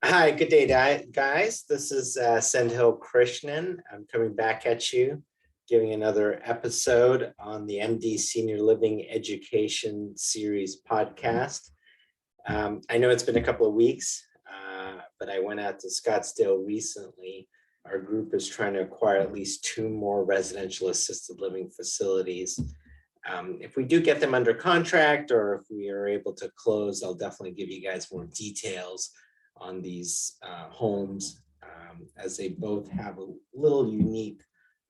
Hi, good day, guys. This is Sendhil Krishnan. I'm coming back at you, giving another episode on the MD Senior Living Education Series podcast. I know it's been a couple of weeks, but I went out to Scottsdale recently. Our group is trying to acquire at least 2 more residential assisted living facilities. If we do get them under contract or if we are able to close, I'll definitely give you guys more details on these homes, as they both have a little unique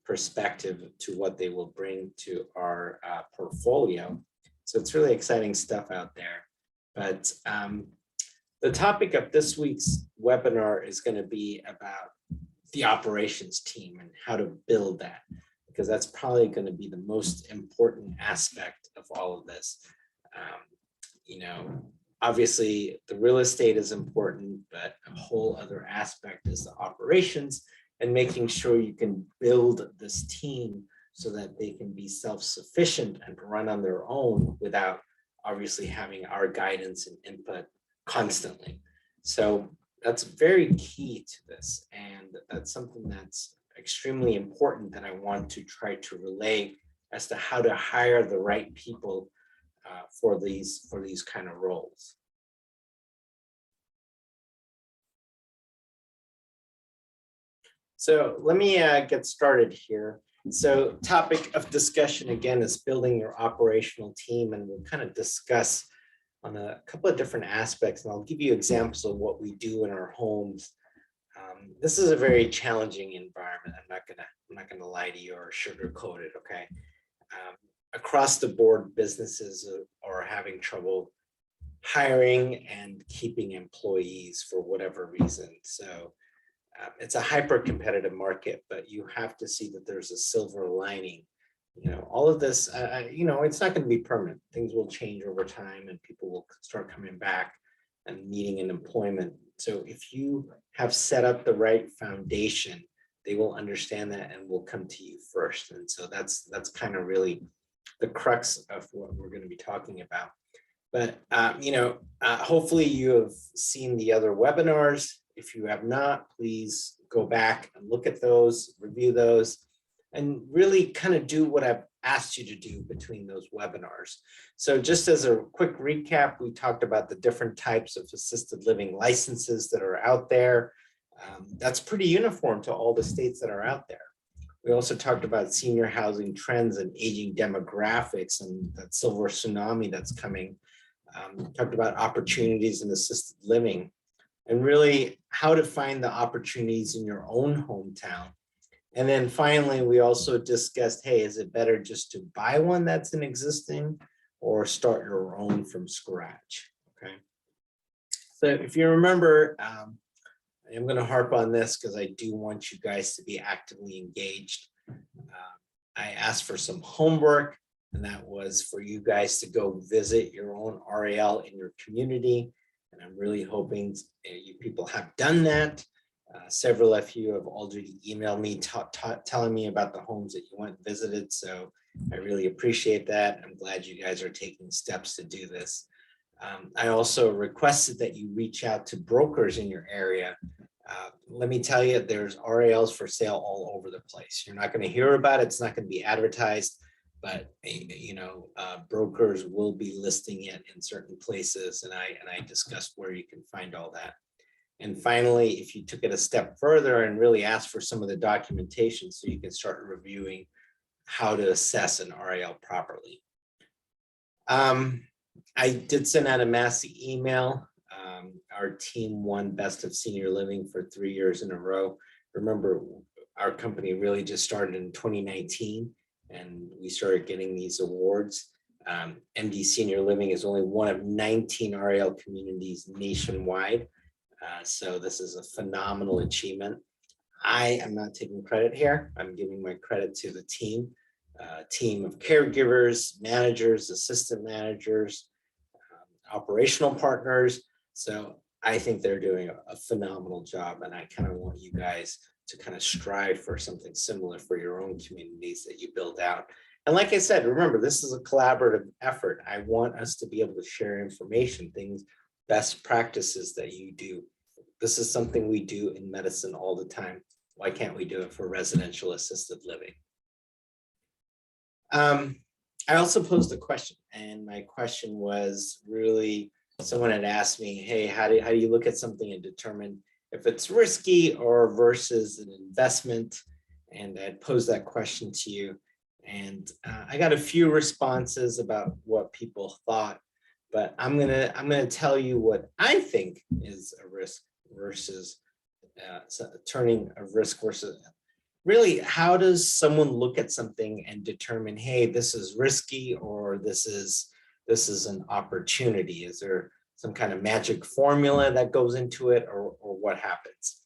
perspective to what they will bring to our portfolio. So it's really exciting stuff out there. But the topic of this week's webinar is going to be about the operations team and how to build that, because that's probably going to be the most important aspect of all of this. Obviously the real estate is important, but a whole other aspect is the operations and making sure you can build this team so that they can be self-sufficient and run on their own without obviously having our guidance and input constantly. So that's very key to this. And that's something that's extremely important that I want to try to relay as to how to hire the right people for these kind of roles. So let me get started here. So topic of discussion again is building your operational team, and we'll kind of discuss on a couple of different aspects, and I'll give you examples of what we do in our homes. This is a very challenging environment. I'm not gonna lie to you or sugarcoat it. Okay. Across the board, businesses are having trouble hiring and keeping employees for whatever reason. So it's a hyper competitive market, but you have to see that there's a silver lining. All of this, it's not going to be permanent. Things will change over time and people will start coming back and needing an employment. So if you have set up the right foundation, they will understand that and will come to you first. And so that's kind of really the crux of what we're going to be talking about. But, hopefully you have seen the other webinars. If you have not, please go back and look at those, review those, and really kind of do what I've asked you to do between those webinars. So just as a quick recap, we talked about the different types of assisted living licenses that are out there. That's pretty uniform to all the states that are out there. We also talked about senior housing trends and aging demographics and that silver tsunami that's coming. Talked about opportunities in assisted living and really how to find the opportunities in your own hometown. And then finally, we also discussed, hey, is it better just to buy one that's in existing or start your own from scratch? Okay. So if you remember, I'm going to harp on this because I do want you guys to be actively engaged. I asked for some homework, and that was for you guys to go visit your own RAL in your community. And I'm really hoping you people have done that. Several of you have already emailed me telling me about the homes that you went and visited. So I really appreciate that. I'm glad you guys are taking steps to do this. I also requested that you reach out to brokers in your area. Let me tell you, there's RALs for sale all over the place. You're not going to hear about it. It's not going to be advertised, but brokers will be listing it in certain places. And I discussed where you can find all that. And finally, if you took it a step further and really asked for some of the documentation so you can start reviewing how to assess an RAL properly. I did send out a mass email. Our team won Best of Senior Living for 3 years in a row. Remember, our company really just started in 2019 and we started getting these awards. MD Senior Living is only one of 19 RAL communities nationwide. So this is a phenomenal achievement. I am not taking credit here. I'm giving my credit to the team of caregivers, managers, assistant managers, operational partners. So I think they're doing a phenomenal job, and I kind of want you guys to kind of strive for something similar for your own communities that you build out. And like I said, remember, this is a collaborative effort. I want us to be able to share information, things, best practices that you do this is something we do in medicine all the time. Why can't we do it for residential assisted living? I also posed a question, and my question was really, someone had asked me, hey, how do you look at something and determine if it's risky or versus an investment? And I posed that question to you, and I got a few responses about what people thought, but I'm gonna tell you what I think is a risk versus turning a risk versus really, how does someone look at something and determine, hey, this is risky or this is an opportunity? Is there some kind of magic formula that goes into it, or what happens?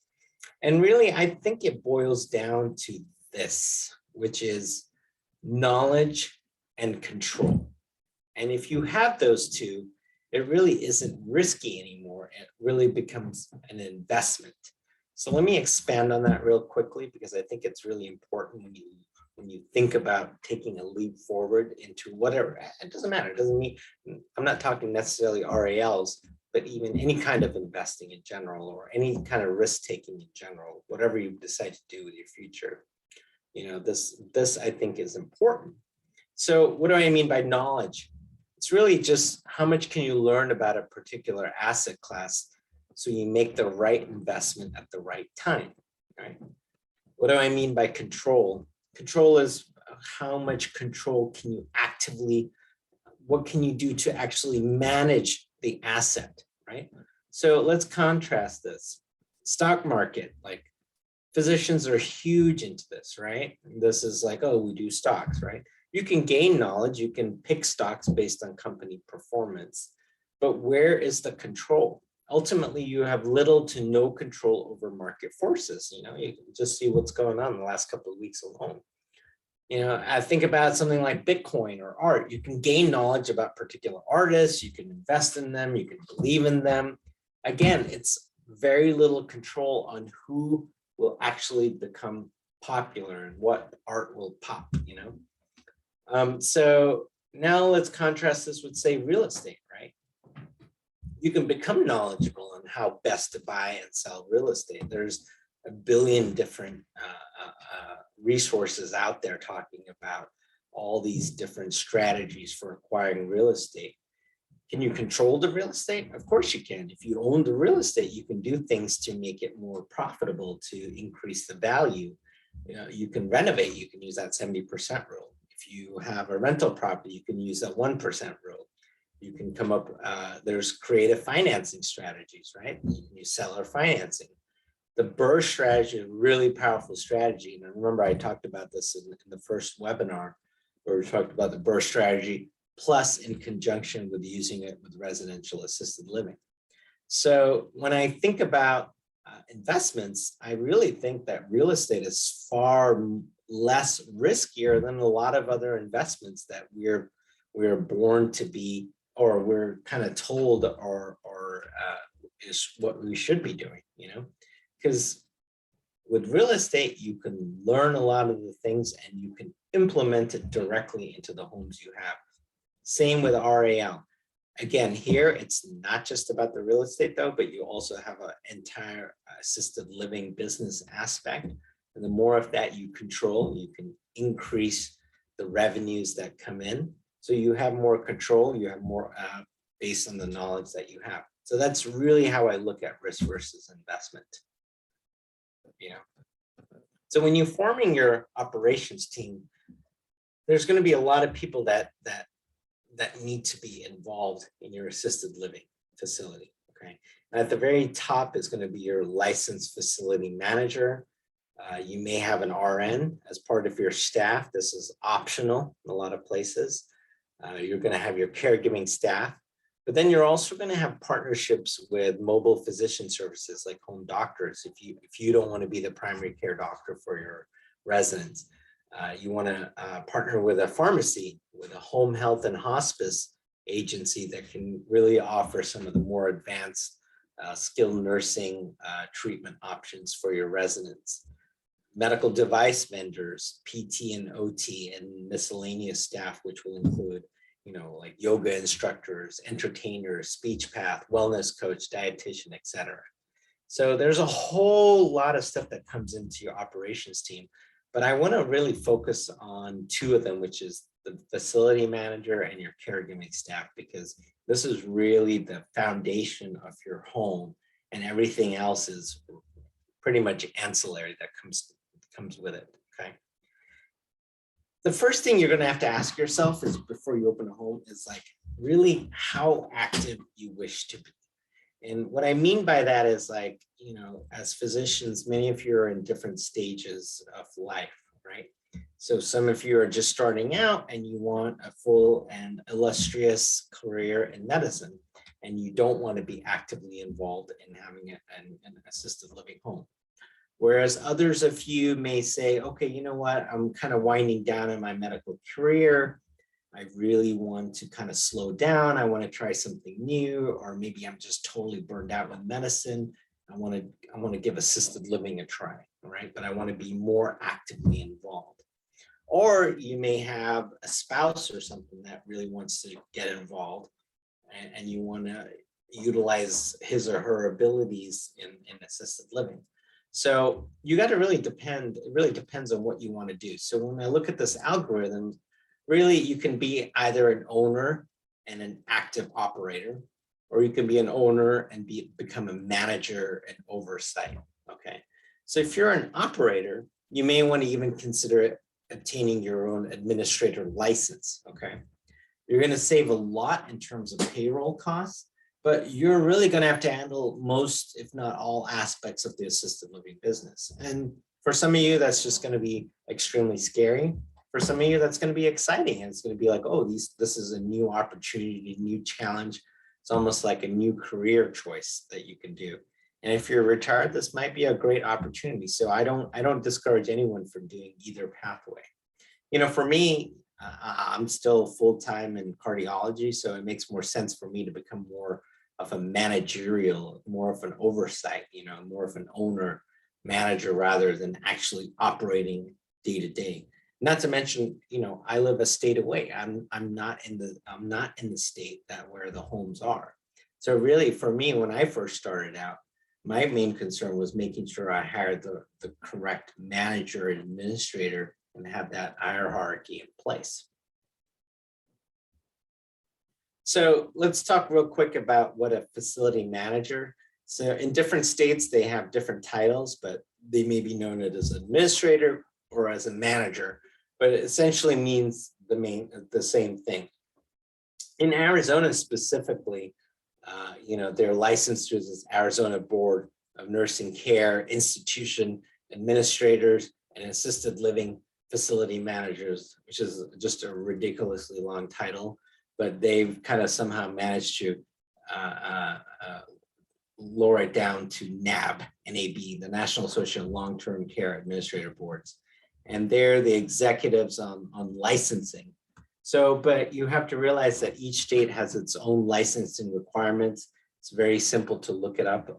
And really, I think it boils down to this, which is knowledge and control. And if you have those two, it really isn't risky anymore. It really becomes an investment. So let me expand on that real quickly, because I think it's really important when you think about taking a leap forward into whatever. It doesn't matter. It doesn't mean, I'm not talking necessarily RALs, but even any kind of investing in general, or any kind of risk taking in general, whatever you decide to do with your future. This I think is important. So what do I mean by knowledge? It's really just how much can you learn about a particular asset class so you make the right investment at the right time, right? What do I mean by control? Control is how much control can you actively, what can you do to actually manage the asset, right? So let's contrast this. Stock market, like physicians are huge into this, right? This is like, oh, we do stocks, right? You can gain knowledge, you can pick stocks based on company performance, but where is the control? Ultimately, you have little to no control over market forces. You can just see what's going on in the last couple of weeks alone. I think about something like Bitcoin or art. You can gain knowledge about particular artists, you can invest in them, you can believe in them. Again, it's very little control on who will actually become popular and what art will pop, So now let's contrast this with, say, real estate, right? You can become knowledgeable on how best to buy and sell real estate. There's a billion different resources out there talking about all these different strategies for acquiring real estate. Can you control the real estate? Of course you can. If you own the real estate, you can do things to make it more profitable, to increase the value. You can renovate, you can use that 70% rule. If you have a rental property, you can use that 1% rule. You can come up, there's creative financing strategies, right? You can use seller financing. The BRRRR strategy is a really powerful strategy. And I remember I talked about this in the first webinar, where we talked about the BRRRR strategy, plus in conjunction with using it with residential assisted living. So when I think about investments, I really think that real estate is far less riskier than a lot of other investments that we're born to be, or we're kind of told or is what we should be doing, because with real estate, you can learn a lot of the things and you can implement it directly into the homes you have. Same with RAL. Again, here, it's not just about the real estate though, but you also have an entire assisted living business aspect. And the more of that you control, you can increase the revenues that come in. So you have more control, you have more based on the knowledge that you have. So that's really how I look at risk versus investment. So when you're forming your operations team, there's going to be a lot of people that need to be involved in your assisted living facility. Okay. And at the very top is going to be your licensed facility manager. You may have an RN as part of your staff. This is optional in a lot of places. You're going to have your caregiving staff, but then you're also going to have partnerships with mobile physician services like home doctors. If you don't want to be the primary care doctor for your residents, you want to partner with a pharmacy, with a home health and hospice agency that can really offer some of the more advanced skilled nursing treatment options for your residents. Medical device vendors, PT and OT, and miscellaneous staff, which will include, like yoga instructors, entertainers, speech path, wellness coach, dietitian, etc. So there's a whole lot of stuff that comes into your operations team, but I want to really focus on two of them, which is the facility manager and your caregiving staff, because this is really the foundation of your home, and everything else is pretty much ancillary that comes with it. Okay. The first thing you're going to have to ask yourself is, before you open a home, is like, really how active you wish to be. And what I mean by that is, like, you know, as physicians, many of you are in different stages of life, right? So some of you are just starting out and you want a full and illustrious career in medicine, and you don't want to be actively involved in having an assisted living home. Whereas others of you may say, okay, you know what, I'm kind of winding down in my medical career. I really want to kind of slow down. I want to try something new, or maybe I'm just totally burned out with medicine. I want to give assisted living a try, right? But I want to be more actively involved. Or you may have a spouse or something that really wants to get involved, and you want to utilize his or her abilities in assisted living. So you got to really depend, it really depends on what you want to do. So when I look at this algorithm, really you can be either an owner and an active operator, or you can be an owner and become a manager and oversight. Okay. So if you're an operator, you may want to even consider obtaining your own administrator license. Okay. You're going to save a lot in terms of payroll costs, but you're really going to have to handle most, if not all, aspects of the assisted living business. And for some of you, that's just going to be extremely scary. For some of you, that's going to be exciting. And it's going to be like, oh, this is a new opportunity, new challenge. It's almost like a new career choice that you can do. And if you're retired, this might be a great opportunity. So I don't discourage anyone from doing either pathway. You know, for me, I'm still full-time in cardiology, so it makes more sense for me to become more of a managerial, more of an oversight, you know, more of an owner manager rather than actually operating day to day. Not to mention, you know, I live a state away. I'm not in the state that where the homes are. So really, for me, when I first started out, my main concern was making sure I hired the correct manager and administrator and have that hierarchy in place. So let's talk real quick about what a facility manager. So in different states, they have different titles, but they may be known as administrator or as a manager, but it essentially means the same thing. In Arizona specifically, you know, they're licensed as Arizona Board of Nursing Care Institution Administrators and Assisted Living Facility Managers, which is just a ridiculously long title, but they've kind of somehow managed to lower it down to NAB, the National Association of Long-Term Care Administrator Boards. And they're the executives on licensing. So, but you have to realize that each state has its own licensing requirements. It's very simple to look it up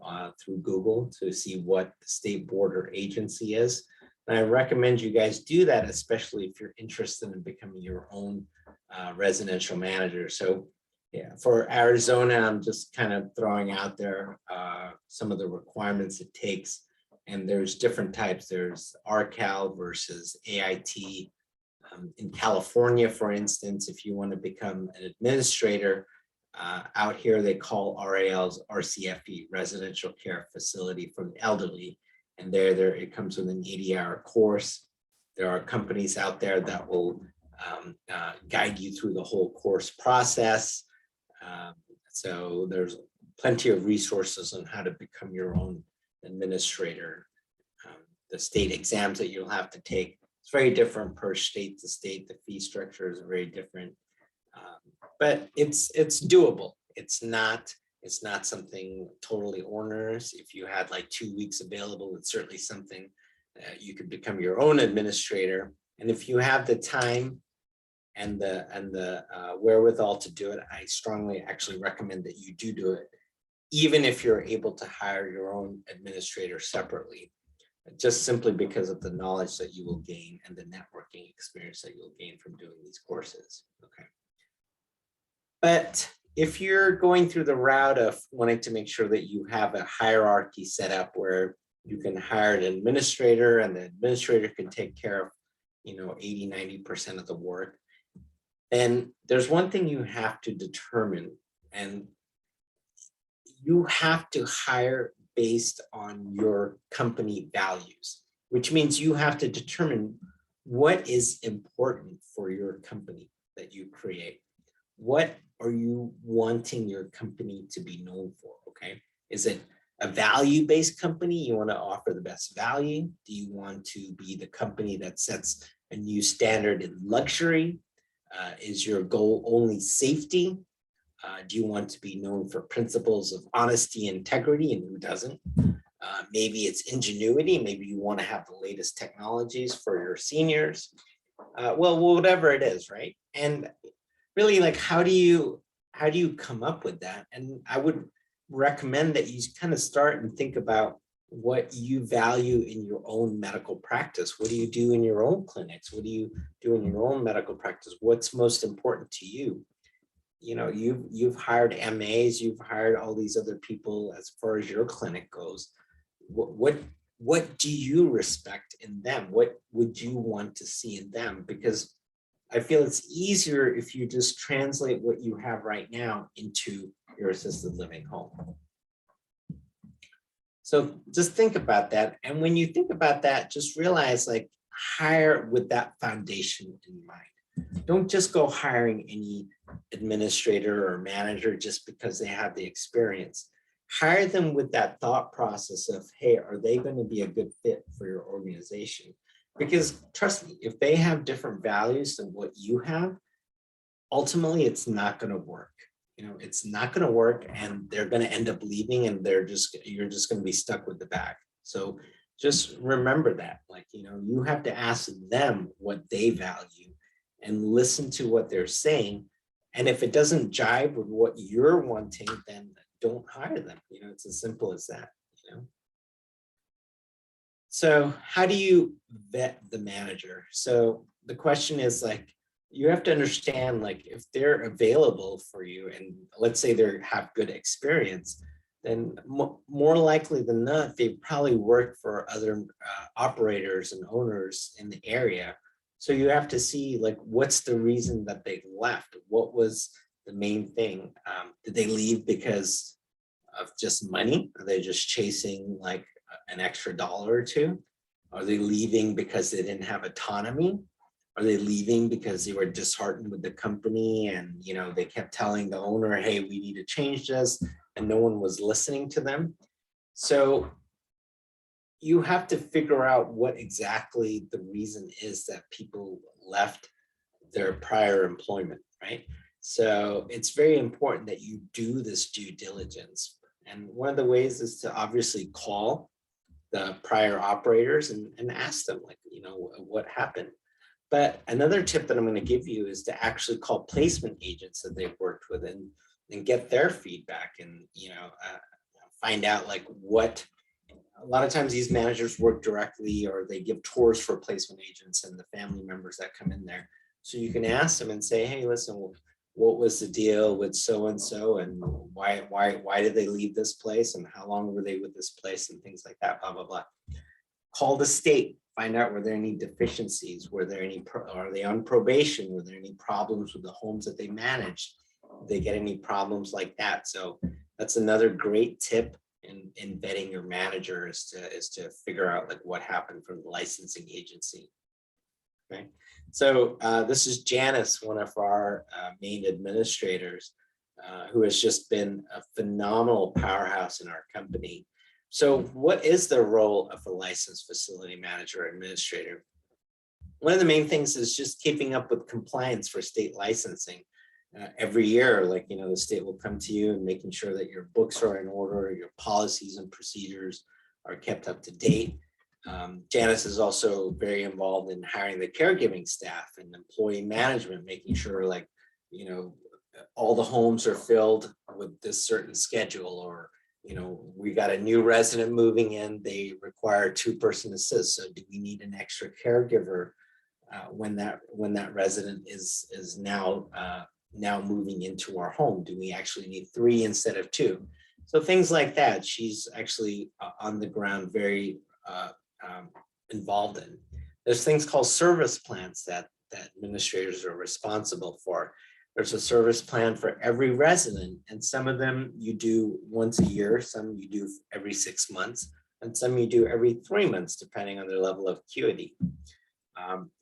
through Google to see what the state board or agency is. And I recommend you guys do that, especially if you're interested in becoming your own residential manager. So yeah, for Arizona, I'm just kind of throwing out there some of the requirements it takes. And there's different types. There's RCAL versus AIT. In California, for instance, if you want to become an administrator, out here they call RALs RCFE, Residential Care Facility for the Elderly. And there it comes with an 80-hour course. There are companies out there that will guide you through the whole course process. So there's plenty of resources on how to become your own administrator. The state exams that you'll have to take, it's very different per state to state. The fee structure is very different, but it's doable. It's not something totally onerous. If you had like 2 weeks available, it's certainly something you could become your own administrator. And if you have the time and the wherewithal to do it, I strongly actually recommend that you do it, even if you're able to hire your own administrator separately, just simply because of the knowledge that you will gain and the networking experience that you'll gain from doing these courses. Okay. But if you're going through the route of wanting to make sure that you have a hierarchy set up where you can hire an administrator and the administrator can take care of, 80–90% of the work, then there's one thing you have to determine, and you have to hire based on your company values, which means you have to determine what is important for your company that you create. What are you wanting your company to be known for? Okay. Is it a value-based company? You want to offer the best value? Do you want to be the company that sets a new standard in luxury? Is your goal only safety? Do you want to be known for principles of honesty and integrity, and who doesn't? Maybe it's ingenuity. Maybe you want to have the latest technologies for your seniors. Well, whatever it is, right? And really, like, how do you come up with that? And I would recommend that you kind of start and think about what you value in your own medical practice. What do you do in your own clinics? What do you do in your own medical practice? What's most important to you? You've hired MAs, you've hired all these other people as far as your clinic goes. What do you respect in them? What would you want to see in them? Because I feel it's easier if you just translate what you have right now into your assisted living home. So just think about that. And when you think about that, just realize, like, hire with that foundation in mind. Don't just go hiring any administrator or manager just because they have the experience. Hire them with that thought process of, hey, are they going to be a good fit for your organization? Because trust me, if they have different values than what you have, ultimately it's not going to work. It's not going to work, and they're going to end up leaving, and you're just going to be stuck with the bag. So just remember that, like, you have to ask them what they value and listen to what they're saying. And if it doesn't jive with what you're wanting, then don't hire them. It's as simple as that. So how do you vet the manager? So the question is, like, you have to understand, like, if they're available for you and let's say they have good experience, then more likely than not, they probably work for other operators and owners in the area. So you have to see, like, what's the reason that they left? What was the main thing? Did they leave because of just money? Are they just chasing like an extra dollar or two? Are they leaving because they didn't have autonomy? Are they leaving because they were disheartened with the company and they kept telling the owner, hey, we need to change this, and no one was listening to them? So you have to figure out what exactly the reason is that people left their prior employment, right? So it's very important that you do this due diligence. And one of the ways is to obviously call the prior operators and ask them, like, what happened. But another tip that I'm going to give you is to actually call placement agents that they've worked with and get their feedback and, find out, like, what. A lot of times these managers work directly, or they give tours for placement agents and the family members that come in there. So you can ask them and say, hey, listen, what was the deal with so-and-so, and why did they leave this place, and how long were they with this place, and things like that, blah, blah, blah. Call the state, find out were there any deficiencies, are they on probation, were there any problems with the homes that they managed, did they get any problems like that? So that's another great tip in vetting your manager, is to figure out, like, what happened from the licensing agency. Okay, so this is Janice, one of our main administrators, who has just been a phenomenal powerhouse in our company. So what is the role of a licensed facility manager or administrator? One of the main things is just keeping up with compliance for state licensing. Every year, like, the state will come to you and making sure that your books are in order, your policies and procedures are kept up to date. Janice is also very involved in hiring the caregiving staff and employee management, making sure, like, all the homes are filled with this certain schedule, or, we got a new resident moving in, they require 2-person assist. So do we need an extra caregiver when that resident is now now moving into our home? Do we actually need 3 instead of 2? So things like that, she's actually on the ground, very involved in. There's things called service plans that administrators are responsible for. There's a service plan for every resident, and some of them you do once a year, some you do every 6 months, and some you do every 3 months, depending on their level of acuity.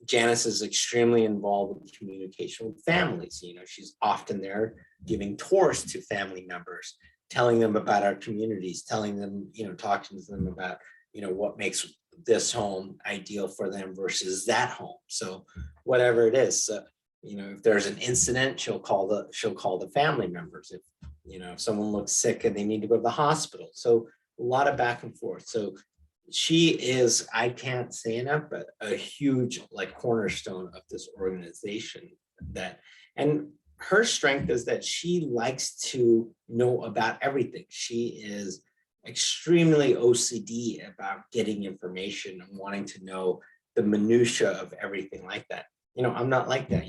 Janice is extremely involved with communication with families. She's often there giving tours to family members, telling them about our communities, telling them, talking to them about, what makes this home ideal for them versus that home. So whatever it is, if there's an incident, she'll call the family members. If someone looks sick and they need to go to the hospital. So a lot of back and forth. So she is, I can't say enough, but a huge cornerstone of this organization. And her strength is that she likes to know about everything. She is extremely OCD about getting information and wanting to know the minutia of everything like that. I'm not like that.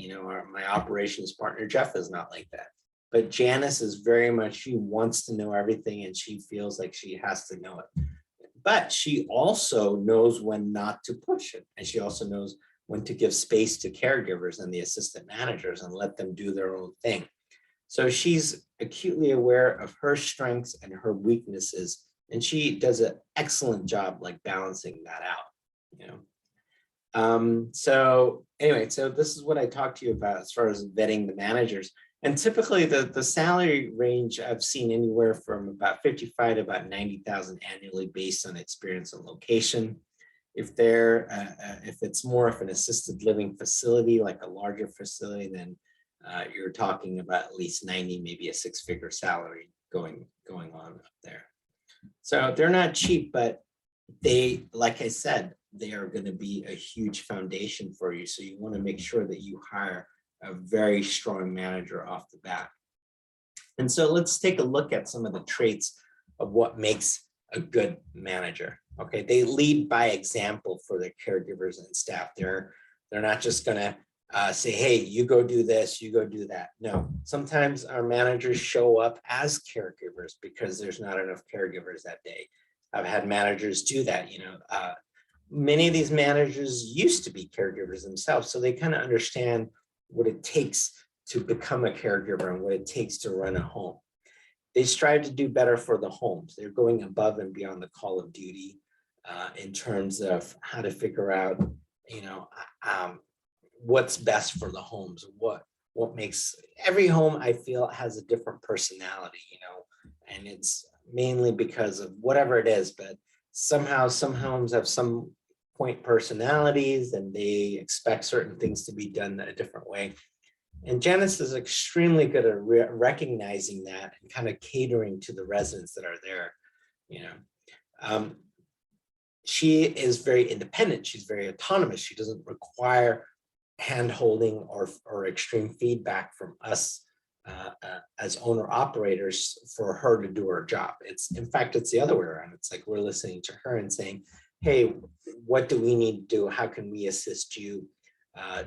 My operations partner, Jeff, is not like that. But Janice is very much, she wants to know everything and she feels like she has to know it. But she also knows when not to push it. And she also knows when to give space to caregivers and the assistant managers and let them do their own thing. So she's acutely aware of her strengths and her weaknesses, and she does an excellent job balancing that out, So anyway, so this is what I talked to you about as far as vetting the managers. And typically the salary range I've seen anywhere from about 55 to about 90,000 annually based on experience and location. If it's more of an assisted living facility, like a larger facility, then you're talking about at least 90, maybe a 6-figure salary going on up there. So they're not cheap, but they, like I said, they are going to be a huge foundation for you. So you want to make sure that you hire a very strong manager off the bat. And so let's take a look at some of the traits of what makes a good manager. Okay, they lead by example for their caregivers and staff. They're not just going to say, hey, you go do this, you go do that. No, sometimes our managers show up as caregivers because there's not enough caregivers that day. I've had managers do that. Many of these managers used to be caregivers themselves, so they kind of understand what it takes to become a caregiver and what it takes to run a home. They strive to do better for the homes. They're going above and beyond the call of duty in terms of how to figure out, what's best for the homes. What makes every home, I feel, has a different personality, and it's mainly because of whatever it is. But somehow some homes have some point personalities and they expect certain things to be done a different way. And Janice is extremely good at recognizing that and kind of catering to the residents that are there. She is very independent. She's very autonomous. She doesn't require hand-holding or extreme feedback from us as owner operators for her to do her job. In fact, it's the other way around. It's like we're listening to her and saying, hey, what do we need to do? How can we assist you?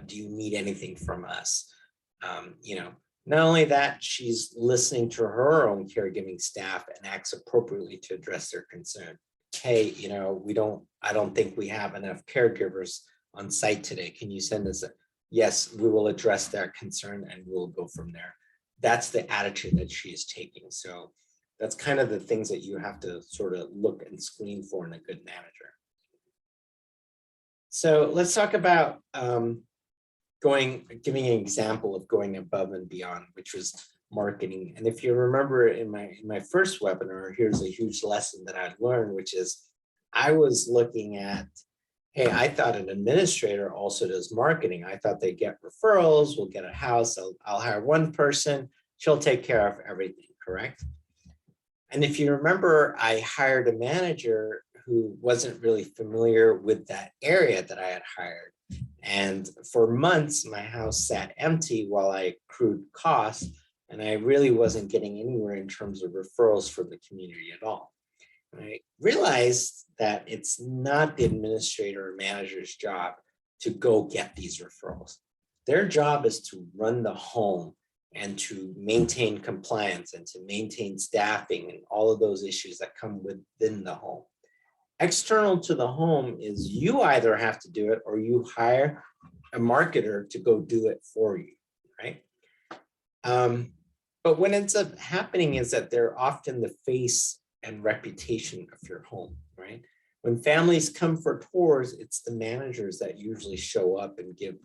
Do you need anything from us? Not only that, she's listening to her own caregiving staff and acts appropriately to address their concern. Hey, I don't think we have enough caregivers on site today. Can you send us yes, we will address that concern and we'll go from there. That's the attitude that she is taking. So that's kind of the things that you have to sort of look and screen for in a good manager. So let's talk about giving an example of going above and beyond, which was marketing. And if you remember in my first webinar, here's a huge lesson that I learned, which is I was looking at, hey, I thought an administrator also does marketing. I thought they get referrals, we'll get a house, I'll hire one person, she'll take care of everything, correct? And if you remember, I hired a manager who wasn't really familiar with that area that I had hired. And for months, my house sat empty while I accrued costs, and I really wasn't getting anywhere in terms of referrals for the community at all. And I realized that it's not the administrator or manager's job to go get these referrals. Their job is to run the home and to maintain compliance and to maintain staffing and all of those issues that come within the home. External to the home is you either have to do it or you hire a marketer to go do it for you, right? But what ends up happening is that they're often the face and reputation of your home, right? When families come for tours, it's the managers that usually show up and give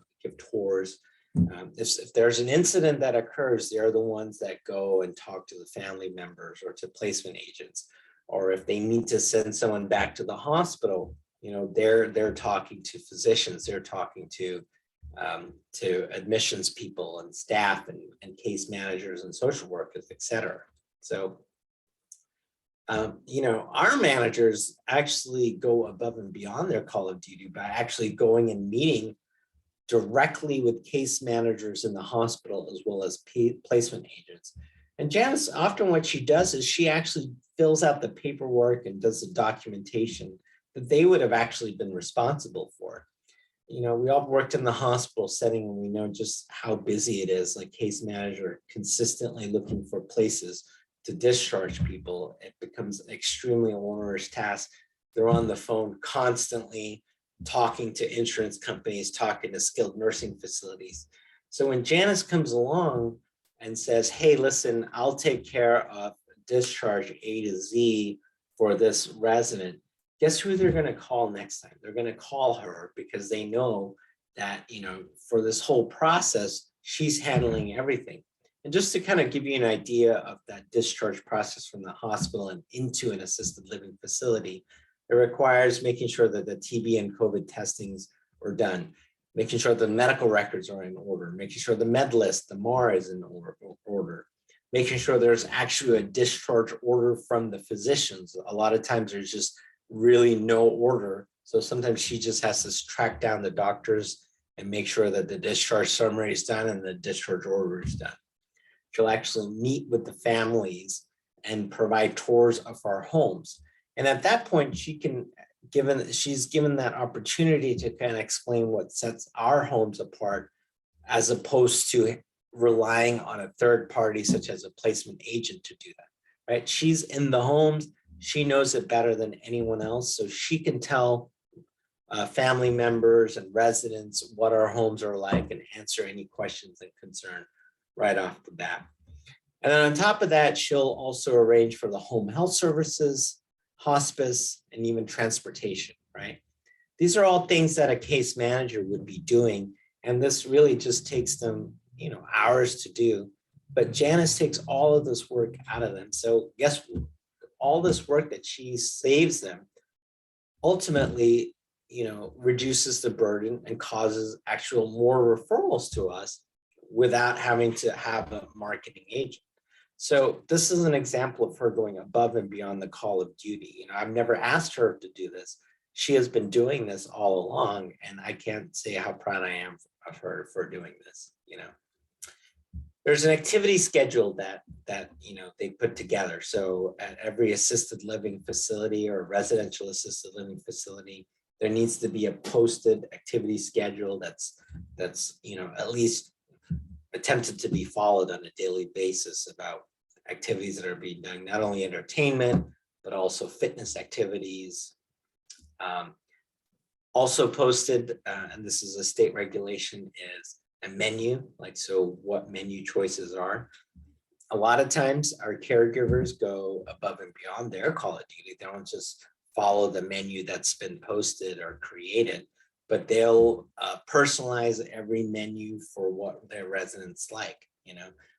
tours. If there's an incident that occurs, they're the ones that go and talk to the family members or to placement agents. Or if they need to send someone back to the hospital, they're talking to physicians, they're talking to admissions people and staff and case managers and social workers, et cetera. So, our managers actually go above and beyond their call of duty by actually going and meeting directly with case managers in the hospital as well as placement agents. And Janice, often what she does is she actually fills out the paperwork and does the documentation that they would have actually been responsible for. We all worked in the hospital setting and we know just how busy it is, like case manager consistently looking for places to discharge people. It becomes an extremely onerous task. They're on the phone constantly, talking to insurance companies, talking to skilled nursing facilities. So when Janice comes along and says, hey, listen, I'll take care of discharge A to Z for this resident, guess who they're going to call next time? They're going to call her because they know that, for this whole process, she's handling everything. And just to kind of give you an idea of that discharge process from the hospital and into an assisted living facility, it requires making sure that the TB and COVID testings are done, making sure the medical records are in order, making sure the med list, the MAR is in order, making sure there's actually a discharge order from the physicians. A lot of times there's just really no order. So sometimes she just has to track down the doctors and make sure that the discharge summary is done and the discharge order is done. She'll actually meet with the families and provide tours of our homes. And at that point, she's given that opportunity to kind of explain what sets our homes apart, as opposed to relying on a third party, such as a placement agent, to do that, right? She's in the homes. She knows it better than anyone else. So she can tell family members and residents what our homes are like and answer any questions and concern right off the bat. And then on top of that, she'll also arrange for the home health services, hospice, and even transportation, right? These are all things that a case manager would be doing. And this really just takes them, hours to do. But Janice takes all of this work out of them. So guess what? All this work that she saves them ultimately, reduces the burden and causes actual more referrals to us without having to have a marketing agent. So this is an example of her going above and beyond the call of duty. I've never asked her to do this. She has been doing this all along, and I can't say how proud I am of her for doing this. There's an activity schedule that they put together. So at every assisted living facility or residential assisted living facility, there needs to be a posted activity schedule that's at least attempted to be followed on a daily basis about activities that are being done, not only entertainment, but also fitness activities. Also posted, and this is a state regulation, is a menu, so what menu choices are. A lot of times our caregivers go above and beyond their call of duty. They don't just follow the menu that's been posted or created, but they'll personalize every menu for what their residents like,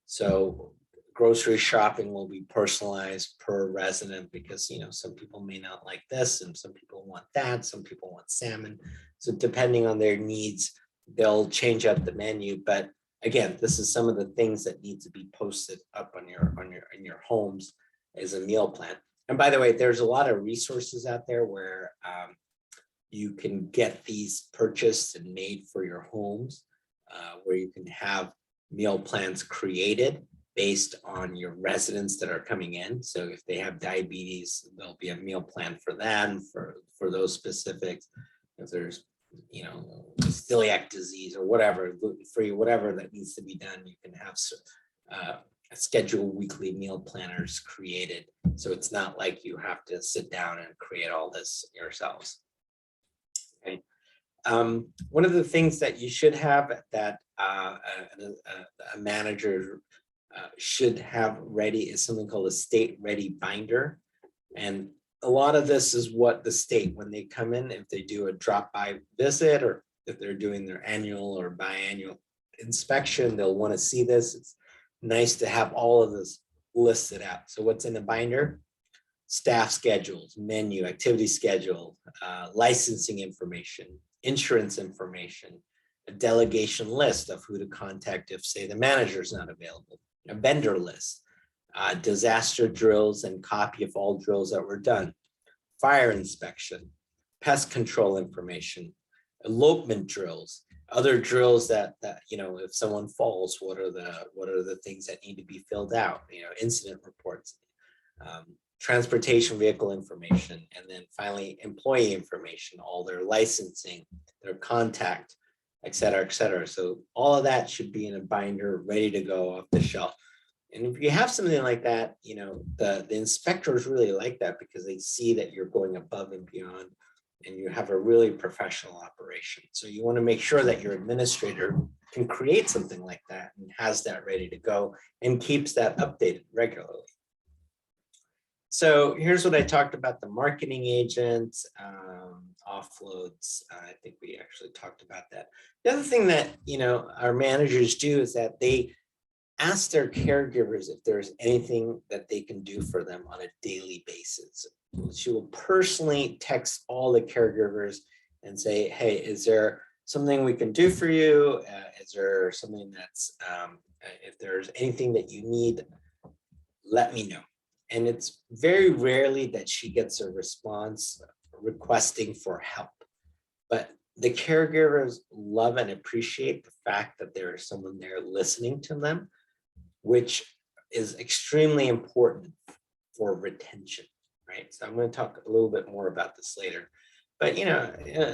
So grocery shopping will be personalized per resident because, some people may not like this and some people want that, some people want salmon. So depending on their needs, they'll change up the menu. But again, this is some of the things that need to be posted up in your homes as a meal plan. And by the way, there's a lot of resources out there where you can get these purchased and made for your homes, where you can have meal plans created based on your residents that are coming in. So if they have diabetes, there'll be a meal plan for them for those specifics. If there's celiac disease or whatever, gluten-free, whatever that needs to be done, you can have schedule weekly meal planners created. So it's not like you have to sit down and create all this yourselves. Okay. One of the things that you should have that a manager should have ready is something called a state ready binder. And a lot of this is what the state, when they come in, if they do a drop by visit or if they're doing their annual or biannual inspection, they'll want to see this. It's nice to have all of this listed out. So what's in the binder? Staff schedules, menu, activity schedule, licensing information, insurance information, a delegation list of who to contact if, say, the manager is not available, a vendor list, disaster drills and copy of all drills that were done, fire inspection, pest control information, elopement drills, other drills that if someone falls, what are the things that need to be filled out, incident reports, transportation vehicle information, and then finally employee information, all their licensing, their contact, et cetera, et cetera. So all of that should be in a binder ready to go off the shelf. And if you have something like that, the inspectors really like that because they see that you're going above and beyond and you have a really professional operation. So you want to make sure that your administrator can create something like that and has that ready to go and keeps that updated regularly. So here's what I talked about: the marketing agents, offloads. I think we actually talked about that. The other thing that our managers do is that they ask their caregivers if there's anything that they can do for them on a daily basis. She will personally text all the caregivers and say, hey, is there something we can do for you? Is there something that's, if there's anything that you need, let me know. And it's very rarely that she gets a response requesting for help. But the caregivers love and appreciate the fact that there is someone there listening to them, which is extremely important for retention, right? So I'm going to talk a little bit more about this later. But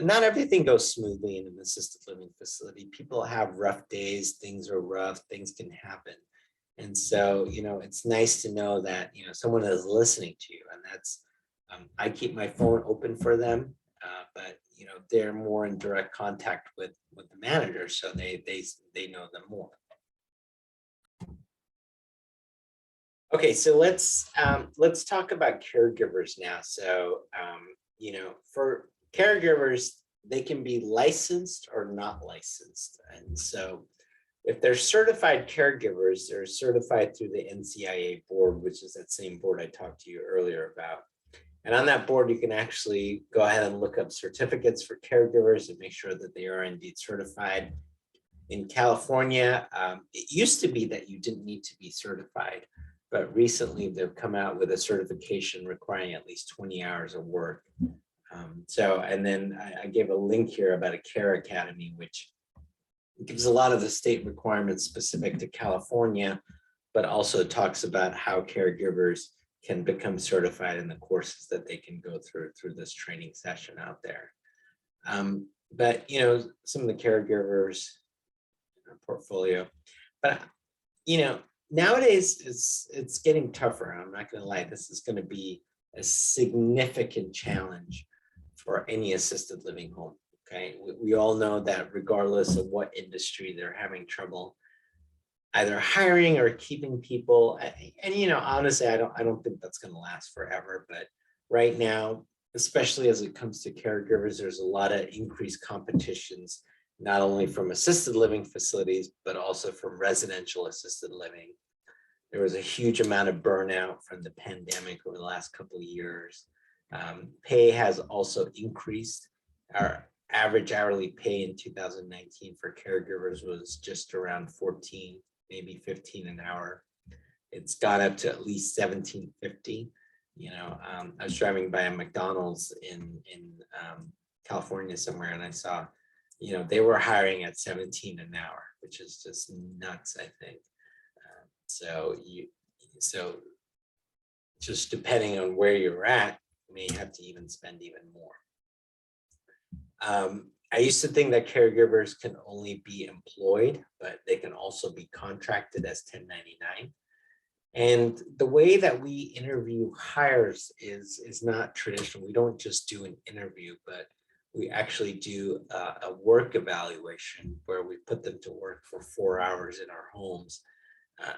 not everything goes smoothly in an assisted living facility. People have rough days, things are rough, things can happen. And so, it's nice to know that, someone is listening to you. And that's, I keep my phone open for them, but, they're more in direct contact with the manager. So they know them more. Okay, so let's talk about caregivers now. So, for caregivers, they can be licensed or not licensed. And so if they're certified caregivers, they're certified through the NCIA board, which is that same board I talked to you earlier about. And on that board, you can actually go ahead and look up certificates for caregivers and make sure that they are indeed certified. In California, it used to be that you didn't need to be certified, but recently they've come out with a certification requiring at least 20 hours of work. And then I gave a link here about a care academy, which gives a lot of the state requirements specific to California, but also talks about how caregivers can become certified in the courses that they can go through this training session out there. But some of the caregivers portfolio, but nowadays it's getting tougher. I'm not going to lie, this is going to be a significant challenge for any assisted living home. Okay, we all know that regardless of what industry, they're having trouble either hiring or keeping people. And honestly, I don't think that's going to last forever. But right now, especially as it comes to caregivers, there's a lot of increased competitions, not only from assisted living facilities, but also from residential assisted living. There was a huge amount of burnout from the pandemic over the last couple of years. Pay has also increased. Our average hourly pay in 2019 for caregivers was just around 14, maybe 15 an hour. It's gone up to at least $17.50. I was driving by a McDonald's in California somewhere, and I saw, they were hiring at 17 an hour, which is just nuts, I think. So just depending on where you're at, you may have to even spend even more. I used to think that caregivers can only be employed, but they can also be contracted as 1099. And the way that we interview hires is not traditional. We don't just do an interview, but we actually do a work evaluation where we put them to work for 4 hours in our homes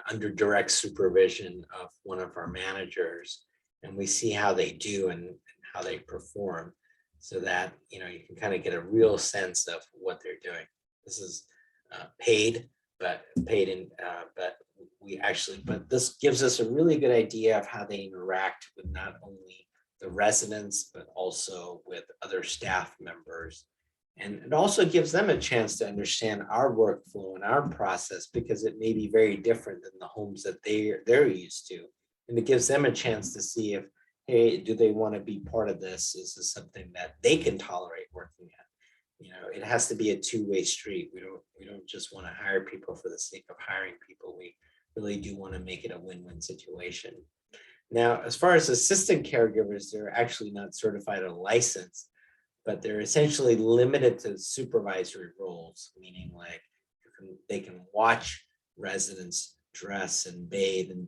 under direct supervision of one of our managers. And we see how they do and how they perform so that, you can kind of get a real sense of what they're doing. This is paid, but but this gives us a really good idea of how they interact with not only the residents, but also with other staff members. And it also gives them a chance to understand our workflow and our process because it may be very different than the homes that they're used to. And it gives them a chance to see if, hey, do they want to be part of this? Is this something that they can tolerate working at? It has to be a two-way street. We don't just want to hire people for the sake of hiring people. We really do want to make it a win-win situation. Now, as far as assistant caregivers, they're actually not certified or licensed, but they're essentially limited to supervisory roles, meaning like they can watch residents dress and bathe and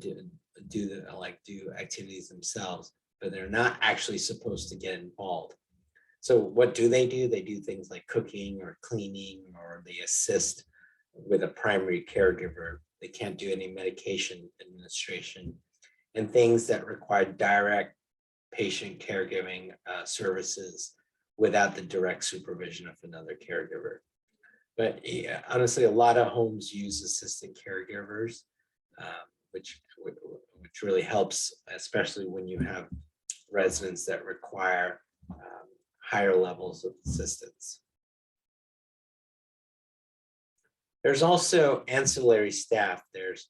do activities themselves, but they're not actually supposed to get involved. So what do? They do things like cooking or cleaning, or they assist with a primary caregiver. They can't do any medication administration and things that require direct patient caregiving services without the direct supervision of another caregiver. But yeah, honestly, a lot of homes use assistant caregivers, which really helps, especially when you have residents that require higher levels of assistance. There's also ancillary staff. There's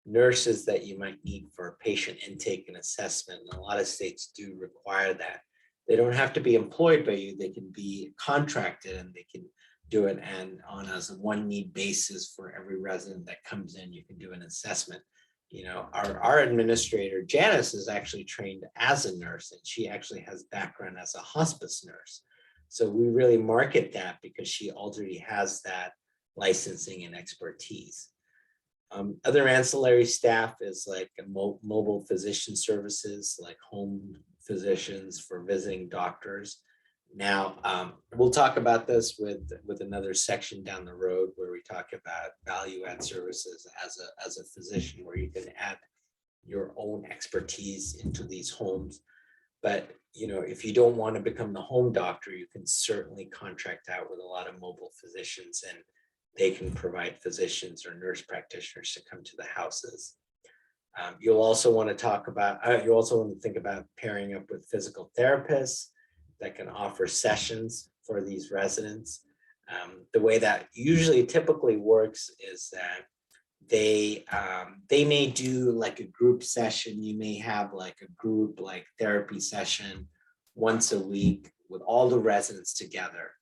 nurses that you might need for patient intake and assessment. And a lot of states do require that. They don't have to be employed by you. They can be contracted and they can do it and on a one need basis. For every resident that comes in, you can do an assessment. Our administrator, Janice, is actually trained as a nurse, and she actually has background as a hospice nurse. So we really market that because she already has that licensing and expertise. Other ancillary staff is like mobile physician services, like home physicians for visiting doctors. Now, we'll talk about this with another section down the road where we talk about value add services as a physician, where you can add your own expertise into these homes. But if you don't want to become the home doctor, you can certainly contract out with a lot of mobile physicians, and they can provide physicians or nurse practitioners to come to the houses. You'll also want to think about pairing up with physical therapists that can offer sessions for these residents. The way that usually typically works is that they may do like a group session. You may have like a group like therapy session once a week with all the residents together.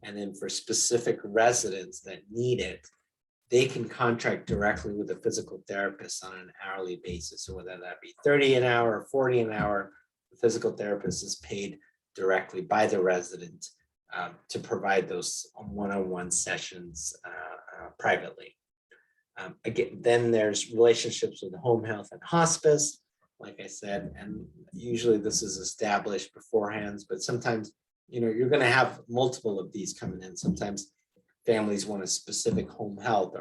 And then for specific residents that need it, they can contract directly with a physical therapist on an hourly basis. So whether that be 30 an hour or 40 an hour, the physical therapist is paid directly by the resident to provide those one-on-one sessions privately. Again, then there's relationships with home health and hospice, like I said, and usually this is established beforehand, but sometimes you're going to have multiple of these coming in. Sometimes families want a specific home health,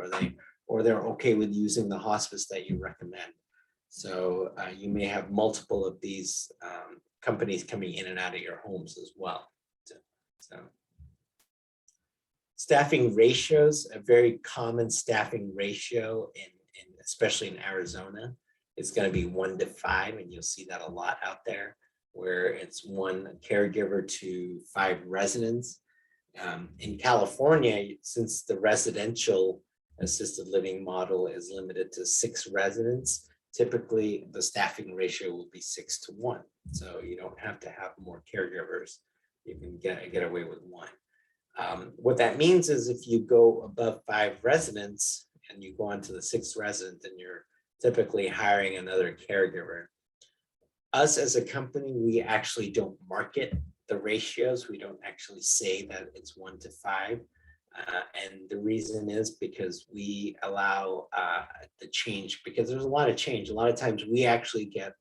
or they're okay with using the hospice that you recommend. So you may have multiple of these companies coming in and out of your homes as well. So staffing ratios, a very common staffing ratio especially in Arizona, is going to be 1 to 5, and you'll see that a lot out there, where it's 1 caregiver to 5 residents. In California, since the residential assisted living model is limited to 6 residents, typically the staffing ratio will be 6 to 1. So you don't have to have more caregivers. You can get away with 1. What that means is if you go above 5 residents and you go on to the 6th resident, then you're typically hiring another caregiver. Us as a company, we actually don't market the ratios. We don't actually say that it's 1 to 5. And the reason is because we allow the change, because there's a lot of change. A lot of times we actually get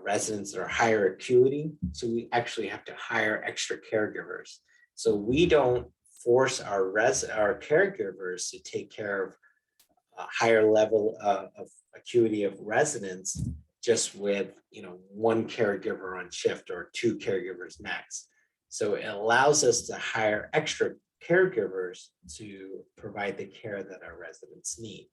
residents that are higher acuity. So we actually have to hire extra caregivers. So we don't force our caregivers to take care of a higher level of acuity of residents just with one caregiver on shift or 2 caregivers max. So it allows us to hire extra caregivers to provide the care that our residents need.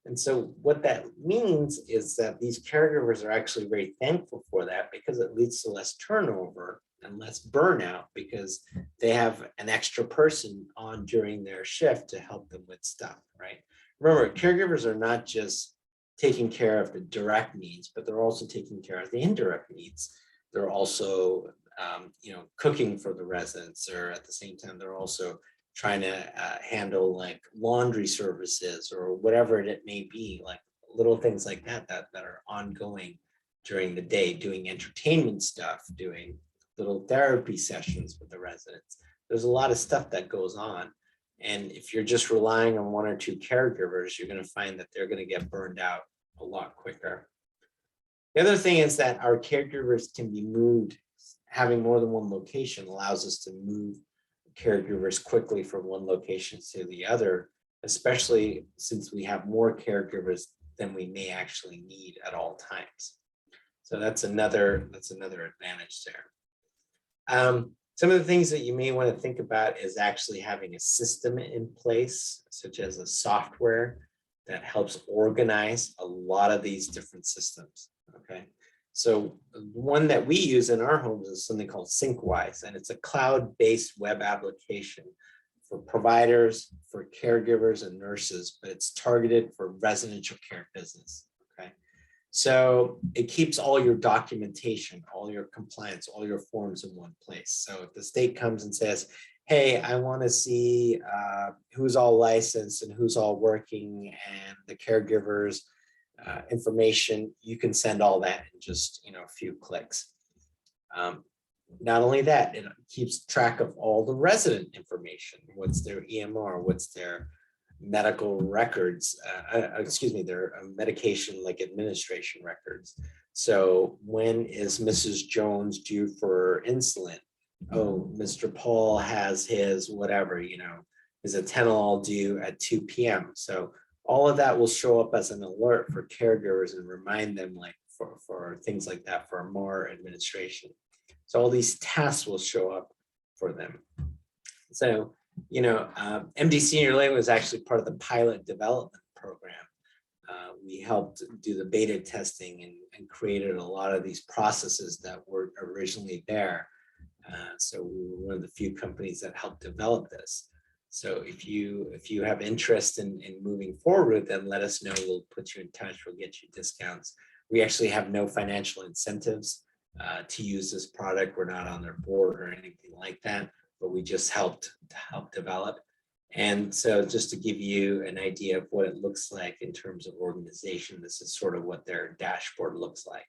And so what that means is that these caregivers are actually very thankful for that, because it leads to less turnover and less burnout, because they have an extra person on during their shift to help them with stuff, right? Remember, caregivers are not just taking care of the direct needs, but they're also taking care of the indirect needs. They're also cooking for the residents, or at the same time, they're also trying to handle like laundry services or whatever it may be, like little things like that are ongoing during the day, doing entertainment stuff, doing little therapy sessions with the residents. There's a lot of stuff that goes on. And if you're just relying on 1 or 2 caregivers, you're going to find that they're going to get burned out a lot quicker. The other thing is that our caregivers can be moved. Having more than 1 location allows us to move caregivers quickly from one location to the other, especially since we have more caregivers than we may actually need at all times. So that's another advantage there. Some of the things that you may want to think about is actually having a system in place, such as a software that helps organize a lot of these different systems. Okay. So one that we use in our homes is something called SyncWise, and it's a cloud-based web application for providers, for caregivers and nurses, but it's targeted for residential care business. Okay. So it keeps all your documentation, all your compliance, all your forms in one place. So if the state comes and says, hey, I want to see who's all licensed and who's all working and the caregivers information, you can send all that in just a few clicks. Not only that, it keeps track of all the resident information. What's their EMR? What's their medical records? Their medication like administration records. So when is Mrs. Jones due for insulin? Oh, Mr. Paul has his whatever, his Atenolol due at 2 p.m. So all of that will show up as an alert for caregivers and remind them like for things like that, for more administration. So all these tasks will show up for them. So, MD Senior Living was actually part of the pilot development program. We helped do the beta testing and created a lot of these processes that were originally there. So we were one of the few companies that helped develop this. So if you have interest in moving forward, then let us know. We'll put you in touch. We'll get you discounts. We actually have no financial incentives to use this product. We're not on their board or anything like that, but we just help develop. And so just to give you an idea of what it looks like in terms of organization, this is sort of what their dashboard looks like.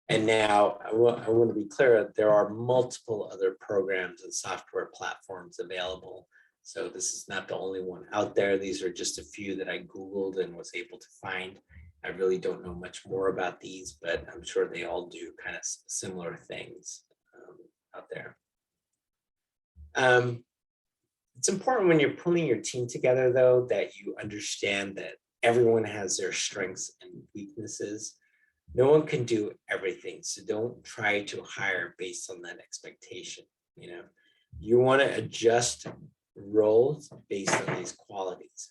And now I want to be clear that there are multiple other programs and software platforms available. So this is not the only one out there. These are just a few that I Googled and was able to find. I really don't know much more about these, but I'm sure they all do kind of similar things out there. It's important when you're pulling your team together, though, that you understand that everyone has their strengths and weaknesses. No one can do everything, so don't try to hire based on that expectation. You want to adjust roles based on these qualities.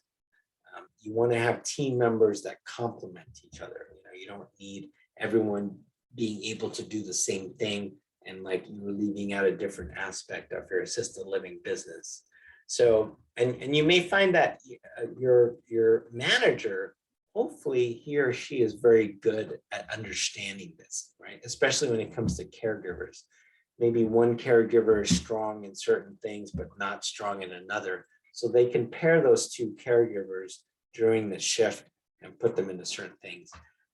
You want to have team members that complement each other. You don't need everyone being able to do the same thing and like you were leaving out a different aspect of your assisted living business. So, and you may find that your manager, hopefully he or she is very good at understanding this, right? Especially when it comes to caregivers. Maybe one caregiver is strong in certain things, but not strong in another. So they can pair those two caregivers during the shift and put them into certain things.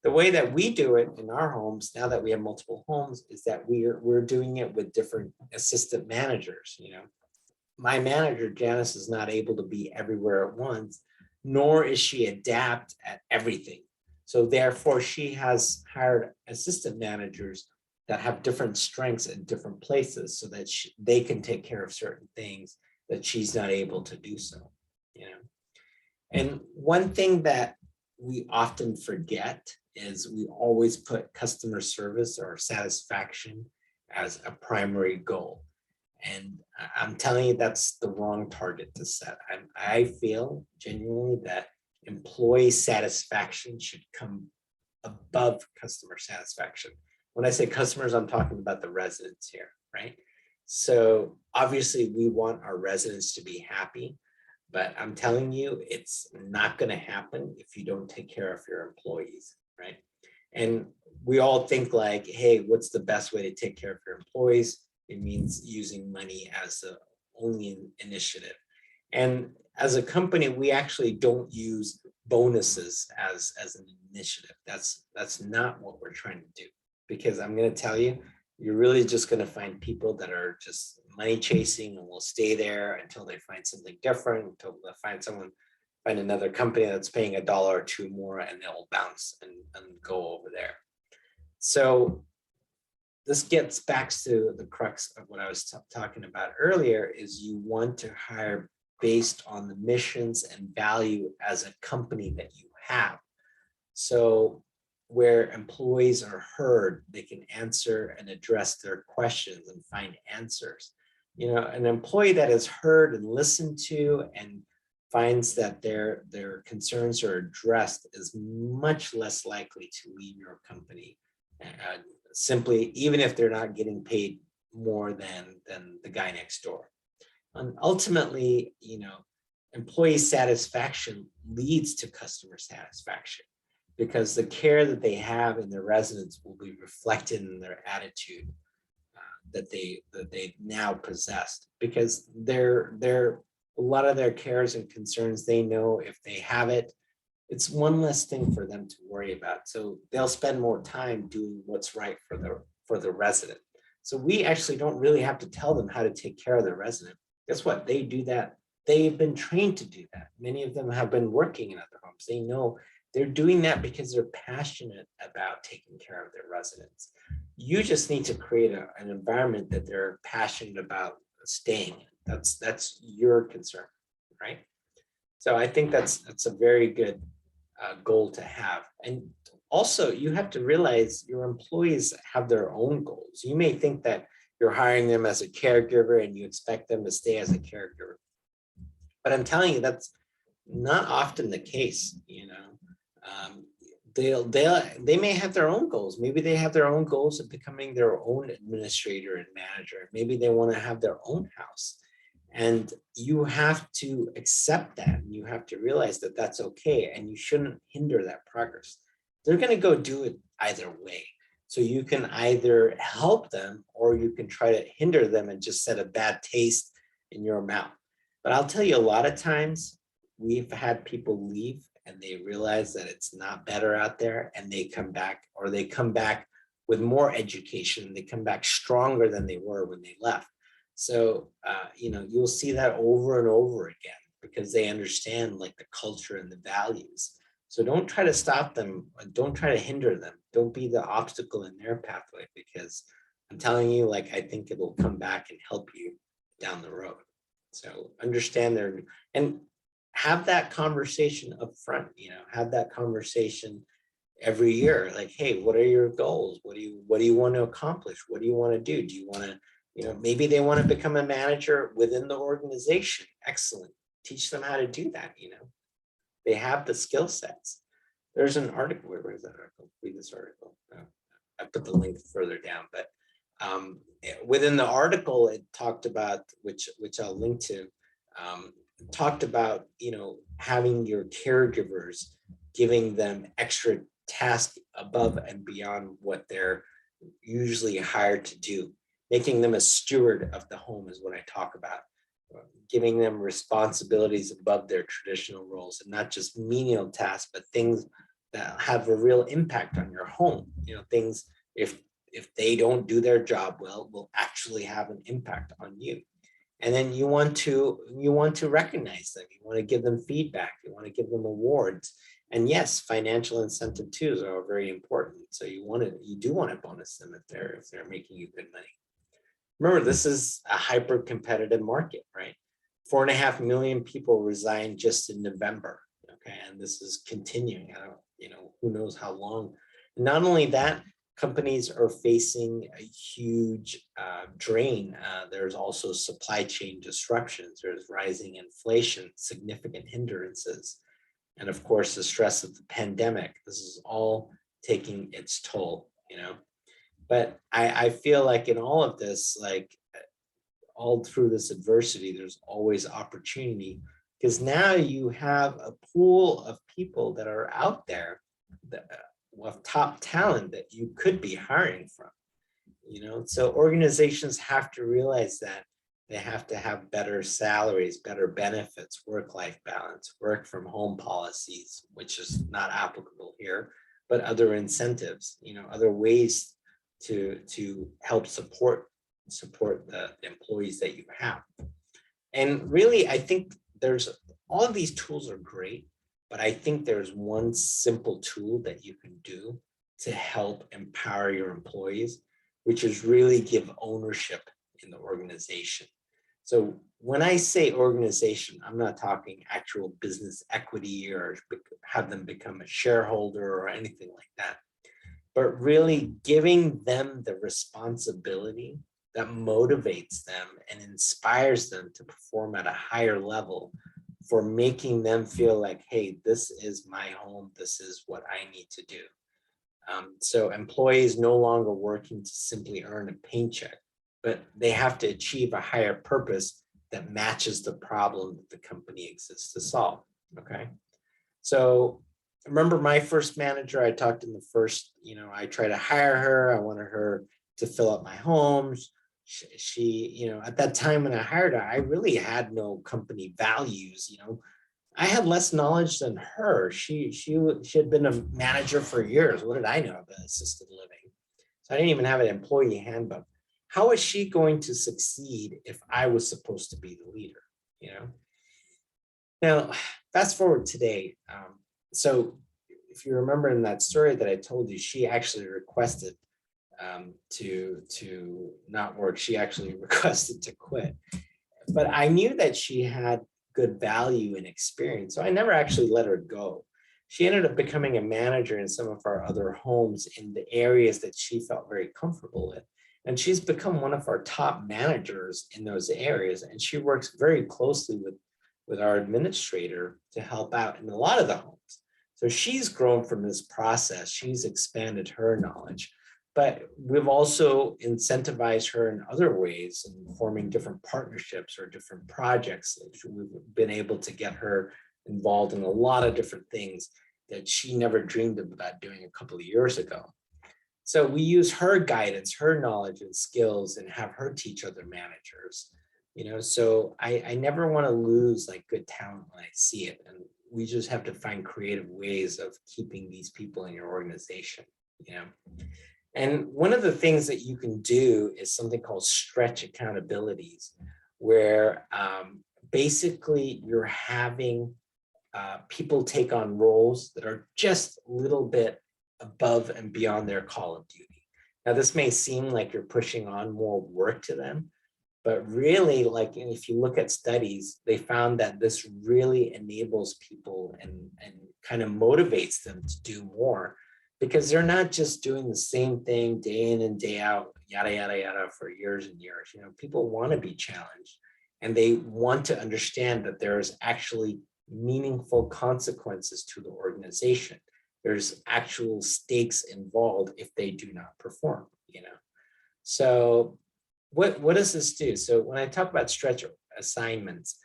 The way that we do it in our homes, now that we have multiple homes, is that we're doing it with different assistant managers. My manager, Janice, is not able to be everywhere at once, nor is she adept at everything. So therefore, she has hired assistant managers that have different strengths in different places so that they can take care of certain things that she's not able to do so. And one thing that we often forget is we always put customer service or satisfaction as a primary goal. And I'm telling you, that's the wrong target to set. I feel genuinely that employee satisfaction should come above customer satisfaction. When I say customers, I'm talking about the residents here, right? So obviously we want our residents to be happy, but I'm telling you, it's not going to happen if you don't take care of your employees, right? And we all think like, hey, what's the best way to take care of your employees? It means using money as the only initiative. And as a company, we actually don't use bonuses as an initiative. That's not what we're trying to do. Because I'm going to tell you, you're really just going to find people that are just money chasing and will stay there until they find something different, until they find another company that's paying $1 or $2 more, and they'll bounce and go over there. So this gets back to the crux of what I was talking about earlier, is you want to hire based on the missions and value as a company that you have. So where employees are heard, they can answer and address their questions and find answers. An employee that is heard and listened to and finds that their concerns are addressed is much less likely to leave your company. Simply, even if they're not getting paid more than the guy next door. And ultimately, employee satisfaction leads to customer satisfaction, because the care that they have in their residents will be reflected in their attitude that they now possess. Because a lot of their cares and concerns, they know if they have it, it's one less thing for them to worry about. So they'll spend more time doing what's right for the resident. So we actually don't really have to tell them how to take care of their resident. Guess what? They do that. They've been trained to do that. Many of them have been working in other homes. They know they're doing that because they're passionate about taking care of their residents. You just need to create an environment that they're passionate about staying in. That's your concern, right? So I think that's a very good goal to have. And also, you have to realize your employees have their own goals. You may think that you're hiring them as a caregiver and you expect them to stay as a caregiver, but I'm telling you, that's not often the case. They may have their own goals. Maybe they have their own goals of becoming their own administrator and manager. Maybe they want to have their own house. And you have to accept that. You have to realize that that's okay. And you shouldn't hinder that progress. They're going to go do it either way. So you can either help them or you can try to hinder them and just set a bad taste in your mouth. But I'll tell you, a lot of times we've had people leave and they realize that it's not better out there, and they come back, or they come back with more education. They come back stronger than they were when they left. So, you'll see that over and over again because they understand like the culture and the values. So don't try to stop them. Don't try to hinder them. Don't be the obstacle in their pathway, because I'm telling you, like, I think it'll come back and help you down the road. So understand and have that conversation up front, have that conversation every year. Like, hey, what are your goals? What do you want to accomplish? What do you want to do? Do you want to, maybe they want to become a manager within the organization. Excellent. Teach them how to do that. They have the skill sets. There's an article. Where is that article? Read this article. I put the link further down, but within the article, it talked about, which I'll link to, talked about, having your caregivers, giving them extra tasks above and beyond what they're usually hired to do, making them a steward of the home is what I talk about. Giving them responsibilities above their traditional roles, and not just menial tasks, but things that have a real impact on your home. Things, if they don't do their job well, will actually have an impact on you. And then you want to recognize them. You want to give them feedback. You want to give them awards. And yes, financial incentive too are very important. So you do want to bonus them if they're making you good money. Remember, this is a hyper competitive market, right? 4.5 million people resigned just in November. Okay, and this is continuing. Who knows how long. Not only that, companies are facing a huge drain. There's also supply chain disruptions. There's rising inflation, significant hindrances, and of course, the stress of the pandemic. This is all taking its toll. But I feel like in all of this, like all through this adversity, there's always opportunity, because now you have a pool of people that are out there that of top talent that you could be hiring from. So organizations have to realize that they have to have better salaries, better benefits, work-life balance, work from home policies, which is not applicable here, but other incentives, other ways to help support the employees that you have. And really, I think there's all of these tools are great, but I think there's one simple tool that you can do to help empower your employees, which is really give ownership in the organization. So when I say organization, I'm not talking actual business equity or have them become a shareholder or anything like that, but really giving them the responsibility that motivates them and inspires them to perform at a higher level, for making them feel like, hey, this is my home, this is what I need to do. So employees no longer working to simply earn a paycheck, but they have to achieve a higher purpose that matches the problem that the company exists to solve. Okay. So remember my first manager, I talked in the first, I tried to hire her. I wanted her to fill up my homes. She, at that time when I hired her, I really had no company values. I had less knowledge than her. She had been a manager for years. What did I know about assisted living? So I didn't even have an employee handbook. How is she going to succeed if I was supposed to be the leader? Now, fast forward today. So if you remember in that story that I told you, she actually requested to not work. She actually requested to quit. But I knew that she had good value and experience, so I never actually let her go. She ended up becoming a manager in some of our other homes in the areas that she felt very comfortable with. And she's become one of our top managers in those areas. And she works very closely with our administrator to help out in a lot of the homes. So she's grown from this process. She's expanded her knowledge. But we've also incentivized her in other ways, in forming different partnerships or different projects. We've been able to get her involved in a lot of different things that she never dreamed about doing a couple of years ago. So we use her guidance, her knowledge and skills, and have her teach other managers. So I never want to lose like good talent when I see it. And we just have to find creative ways of keeping these people in your organization. And one of the things that you can do is something called stretch accountabilities, where basically you're having people take on roles that are just a little bit above and beyond their call of duty. Now, this may seem like you're pushing on more work to them, but really, like if you look at studies, they found that this really enables people and kind of motivates them to do more, because they're not just doing the same thing day in and day out, yada, yada, yada, for years and years. People want to be challenged, and they want to understand that there's actually meaningful consequences to the organization. There's actual stakes involved if they do not perform, So what does this do? So when I talk about stretch assignments,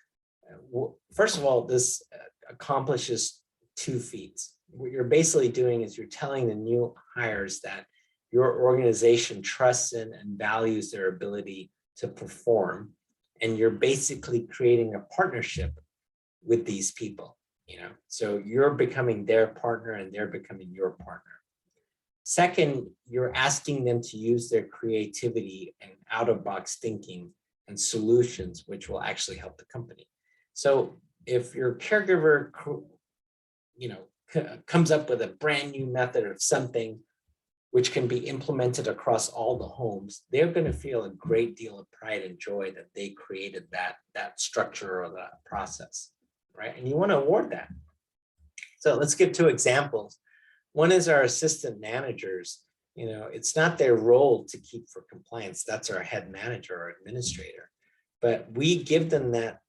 first of all, this accomplishes two feats. What you're basically doing is you're telling the new hires that your organization trusts in and values their ability to perform. And you're basically creating a partnership with these people. So you're becoming their partner and they're becoming your partner. Second, you're asking them to use their creativity and out-of-box thinking and solutions, which will actually help the company. So if your caregiver, comes up with a brand new method of something which can be implemented across all the homes, they're going to feel a great deal of pride and joy that they created that structure or that process, right? And you want to award that. So let's give two examples. One is our assistant managers. It's not their role to keep for compliance. That's our head manager or administrator. But we give them that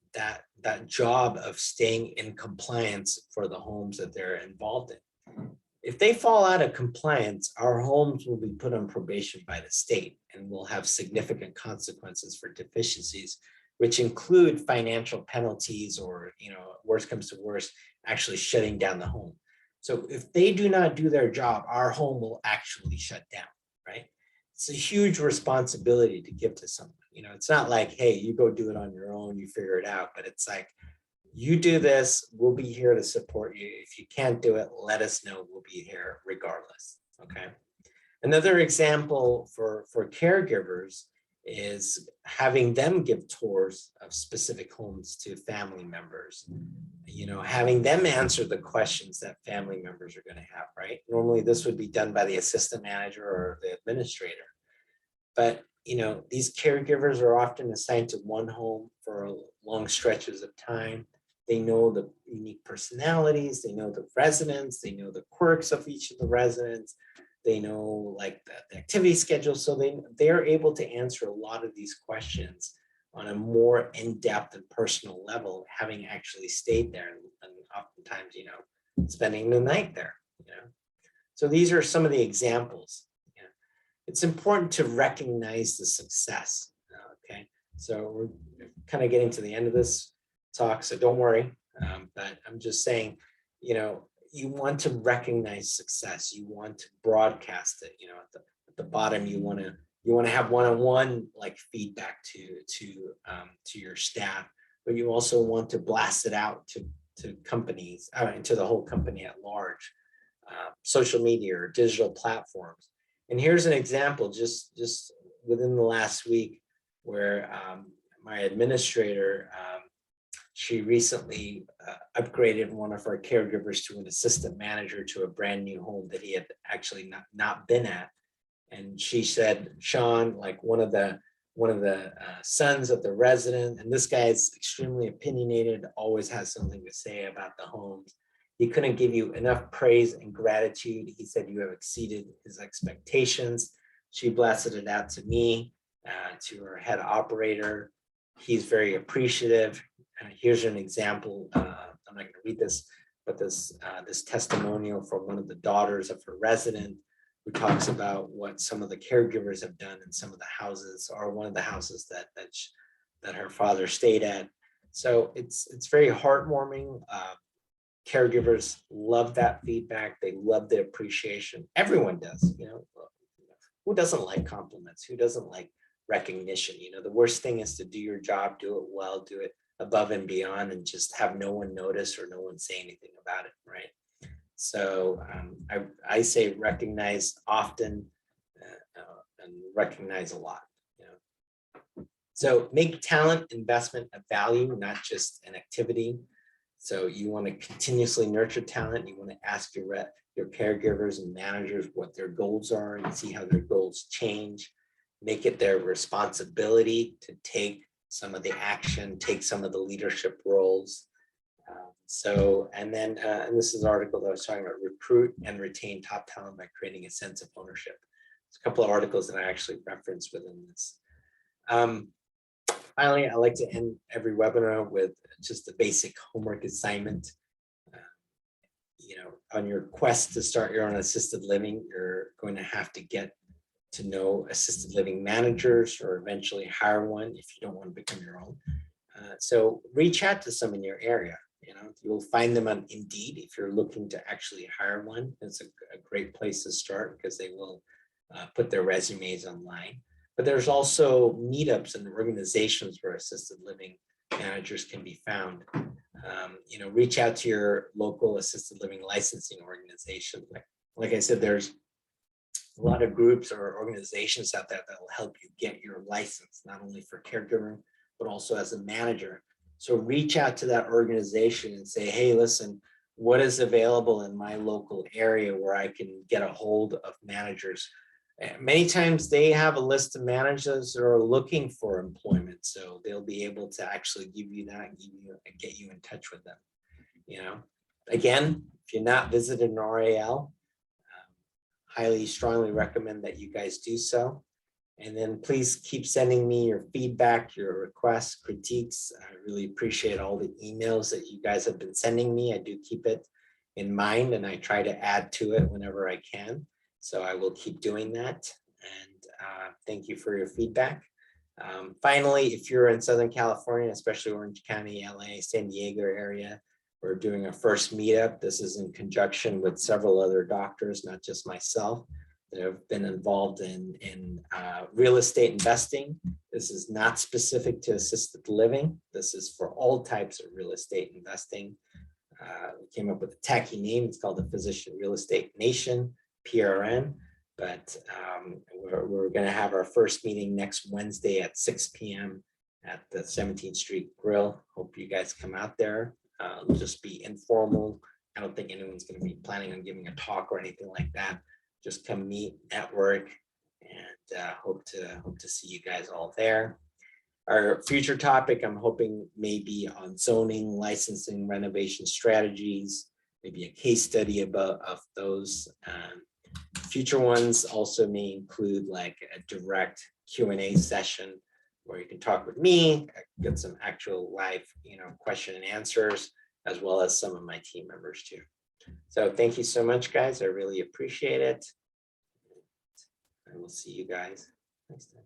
job of staying in compliance for the homes that they're involved in. If they fall out of compliance, our homes will be put on probation by the state and will have significant consequences for deficiencies, which include financial penalties or, worst comes to worst, actually shutting down the home. So if they do not do their job, our home will actually shut down, right? It's a huge responsibility to give to someone. It's not like, hey, you go do it on your own, you figure it out, but it's like, you do this, we'll be here to support you. If you can't do it, let us know, we'll be here regardless, okay? Another example for caregivers is having them give tours of specific homes to family members, having them answer the questions that family members are going to have, right? Normally this would be done by the assistant manager or the administrator. But, these caregivers are often assigned to one home for long stretches of time. They know the unique personalities, they know the residents, they know the quirks of each of the residents, they know like the activity schedule. So they're able to answer a lot of these questions on a more in-depth and personal level, having actually stayed there and oftentimes, spending the night there. So these are some of the examples. It's important to recognize the success. Okay, so we're kind of getting to the end of this talk, so don't worry. But I'm just saying, you want to recognize success. You want to broadcast it. At the bottom, you want to have one-on-one like feedback to your staff, but you also want to blast it out to companies, to the whole company at large, social media or digital platforms. And here's an example, just within the last week, where my administrator, she recently upgraded one of our caregivers to an assistant manager to a brand new home that he had actually not been at. And she said, Sean, like one of the sons of the resident, and this guy is extremely opinionated, always has something to say about the homes. He couldn't give you enough praise and gratitude. He said you have exceeded his expectations. She blasted it out to me, to her head operator. He's very appreciative. Here's an example. I'm not going to read this, but this testimonial from one of the daughters of her resident, who talks about what some of the caregivers have done in some of the houses, or one of the houses that her father stayed at. So it's very heartwarming. Caregivers love that feedback. They love the appreciation. Everyone does. Who doesn't like compliments? Who doesn't like recognition? The worst thing is to do your job, do it well, do it above and beyond, and just have no one notice or no one say anything about it, right? So I say recognize often and recognize a lot. So make talent investment a value, not just an activity. So you want to continuously nurture talent. You want to ask your caregivers and managers what their goals are and see how their goals change. Make it their responsibility to take some of the action, take some of the leadership roles. And this is an article that I was talking about, recruit and retain top talent by creating a sense of ownership. There's a couple of articles that I actually referenced within this. Finally, I like to end every webinar with just a basic homework assignment. On your quest to start your own assisted living, you're going to have to get to know assisted living managers or eventually hire one if you don't want to become your own. So reach out to some in your area. You'll find them on Indeed if you're looking to actually hire one. It's a great place to start because they will put their resumes online. But there's also meetups and organizations where assisted living managers can be found. Reach out to your local assisted living licensing organization. Like I said, there's a lot of groups or organizations out there that will help you get your license, not only for caregiving, but also as a manager. So reach out to that organization and say, hey, listen, what is available in my local area where I can get a hold of managers? Many times they have a list of managers that are looking for employment. So they'll be able to actually give you that and get you in touch with them. Again, if you're not visited an RAL, highly strongly recommend that you guys do so. And then please keep sending me your feedback, your requests, critiques. I really appreciate all the emails that you guys have been sending me. I do keep it in mind and I try to add to it whenever I can. So I will keep doing that. And thank you for your feedback. Finally, if you're in Southern California, especially Orange County, LA, San Diego area, we're doing our first meetup. This is in conjunction with several other doctors, not just myself, that have been involved in real estate investing. This is not specific to assisted living. This is for all types of real estate investing. We came up with a tacky name. It's called the Physician Real Estate Nation, PRN. But we're going to have our first meeting next Wednesday at 6 p.m. at the 17th Street Grill. Hope you guys come out there. It'll just be informal. I don't think anyone's going to be planning on giving a talk or anything like that. Just come meet, network, and hope to see you guys all there. Our future topic, I'm hoping, may be on zoning, licensing, renovation strategies, maybe a case study of those. Future ones also may include like a direct Q&A session where you can talk with me, get some actual live, question and answers, as well as some of my team members too. So thank you so much, guys. I really appreciate it. I will see you guys next time.